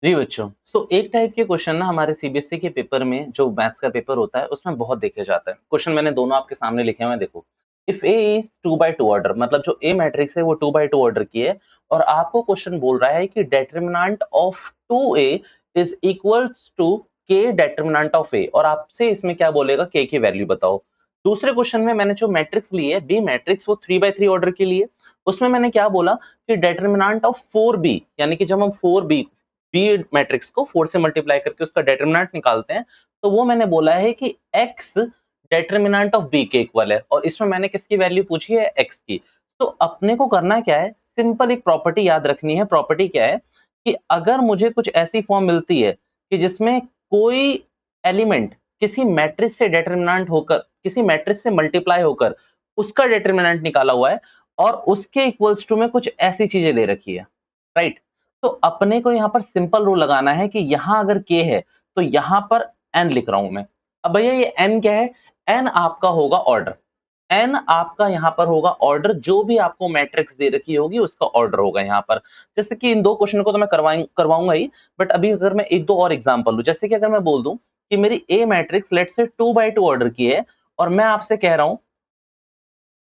जी बच्चों, एक टाइप के क्वेश्चन ना हमारे सीबीएसई के पेपर में जो मैथ्स का पेपर होता है उसमें बहुत देखे जाता है। क्वेश्चन मैंने दोनों आपके सामने लिखे हुए हैं देखो। If A is 2 by 2 order मतलब जो ए मैट्रिक्स है वो 2 बाय 2 ऑर्डर की है और आपको क्वेश्चन बोल रहा है कि determinant of 2a is equals to k determinant of A और आपसे इसमें क्या बोलेगा के की वैल्यू बताओ। दूसरे क्वेश्चन में मैंने जो मैट्रिक्स ली है बी मैट्रिक्स वो 3 बाय 3 ऑर्डर के लिए उसमें मैंने क्या बोला कि डिटरमिनेंट ऑफ 4b यानी कि जब हम 4b बी मैट्रिक्स को 4 से मल्टीप्लाई करके उसका डिटरमिनेंट निकालते हैं तो वो मैंने बोला है कि x डिटरमिनेंट ऑफ b के इक्वल है और इसमें मैंने किसकी वैल्यू पूछी है x की। तो अपने को करना क्या है, सिंपल एक प्रॉपर्टी याद रखनी है। प्रॉपर्टी क्या है कि अगर मुझे कुछ ऐसी फॉर्म मिलती है कि जिसमें कोई एलिमेंट किसी मैट्रिक्स से डिटरमिनेंट होकर किसी मैट्रिक्स से मल्टीप्लाई होकर उसका डिटरमिनेंट निकाला हुआ है और उसके इक्वल्स टू में कुछ ऐसी चीजें दे रखी है, राइट। तो अपने को यहाँ पर सिंपल रूल लगाना है कि यहाँ अगर k है तो यहाँ पर n लिख रहा हूं मैं। अब भैया ये n क्या है, n आपका होगा ऑर्डर, n आपका यहाँ पर होगा ऑर्डर, जो भी आपको मैट्रिक्स दे रखी होगी उसका ऑर्डर होगा यहाँ पर। जैसे कि इन दो क्वेश्चन को तो मैं करवाऊंगा ही, बट अभी अगर मैं एक दो और एग्जांपल दूं, जैसे कि अगर मैं बोल दूं कि मेरी ए मैट्रिक्स लेट से 2 बाय 2 ऑर्डर की है और मैं आपसे कह रहा हूं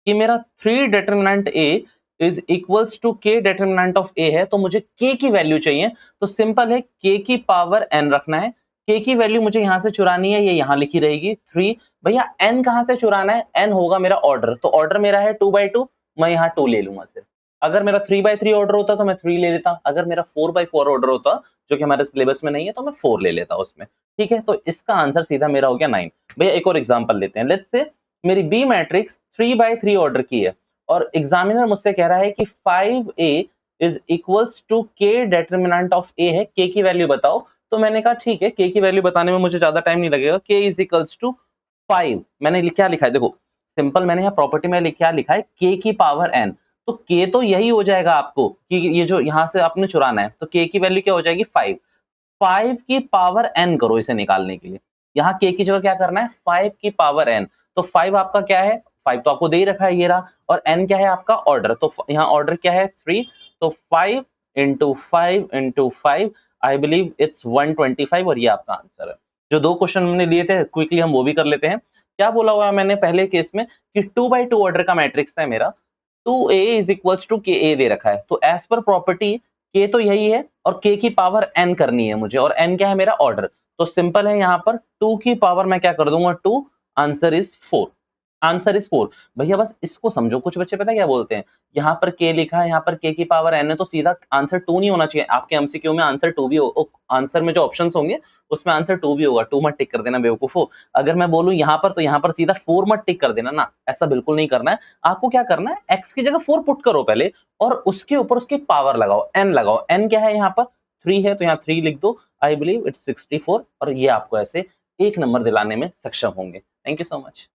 कि मेरा 3 determinant A is equals to k determinant of A है, तो मुझे के की वैल्यू चाहिए। तो सिंपल है, के की पावर एन रखना है। के की वैल्यू मुझे यहां से चुरानी है, ये यहां लिखी रहेगी 3। भैया एन कहां से चुराना है, एन होगा मेरा ऑर्डर, तो ऑर्डर मेरा है 2 बाई 2, मैं यहाँ 2 ले लूंगा सिर्फ। अगर मेरा 3 बाई 3 ऑर्डर होता तो मैं 3 ले लेता, अगर मेरा 4 बाई 4 ऑर्डर होता जो कि हमारे सिलेबस में नहीं है तो मैं 4 ले लेता उसमें। ठीक है, तो इसका आंसर सीधा मेरा हो गया 9। भैया एक और एग्जाम्पल लेते हैं। लेट्स से मेरी बी मैट्रिक्स 3 बाय 3 ऑर्डर की है और एग्जामिनर मुझसे कह रहा है कि 5a is equals to k determinant of a है, k की वैल्यू बताओ। तो मैंने कहा ठीक है, k की वैल्यू बताने में मुझे ज्यादा टाइम नहीं लगेगा। k इज इक्वल्स टू 5, मैंने क्या लिखा है देखो, सिंपल मैंने यहाँ प्रॉपर्टी में क्या लिखा है, k की पावर n। तो k तो यही हो जाएगा आपको कि ये जो यहाँ से आपने चुराना है, तो k की वैल्यू क्या हो जाएगी 5। 5 की पावर n करो इसे निकालने के लिए, यहाँ k की जगह क्या करना है 5 की पावर n। तो 5 आपका क्या है, 5 तो आपको दे ही रखा है ये रहा, और n क्या है आपका ऑर्डर, तो यहाँ ऑर्डर क्या है 3। तो 5 into 5 into 5, I believe it's 125 और ये आपका आंसर है। जो दो क्वेश्चन हमने लिए थे क्विकली हम वो भी कर लेते हैं। क्या बोला हुआ है मैंने पहले केस में कि 2 बाई 2 ऑर्डर का मैट्रिक्स है मेरा, 2a इज इक्वल्स टू के ए दे रखा है, तो एज पर प्रॉपर्टी k तो यही है और k की पावर n करनी है मुझे, और n क्या है मेरा ऑर्डर। तो सिंपल है, यहाँ पर 2 की पावर मैं क्या कर दूंगा 2, आंसर इज 4। Answer is 4। भैया बस इसको समझो, कुछ बच्चे पता है क्या बोलते हैं, यहाँ पर k लिखा है, यहाँ पर k की पावर n है, तो सीधा आंसर 2 नहीं होना चाहिए। आपके एमसीक्यू में आंसर 2 भी हो, आंसर में जो ऑप्शंस होंगे उसमें आंसर 2 भी होगा, 2 मत टिक कर देना बेवकूफो। अगर मैं बोलूं यहाँ पर तो यहाँ पर सीधा 4 मत टिक कर देना ना, ऐसा बिल्कुल नहीं करना है। आपको क्या करना है, x की जगह 4 पुट करो पहले और उसके ऊपर उसकी पावर लगाओ, n लगाओ। n क्या है यहाँ पर 3 है, तो यहाँ 3 लिख दो, आई बिलीव इट्स 64, और ये आपको ऐसे एक नंबर दिलाने में सक्षम होंगे। Thank you so much.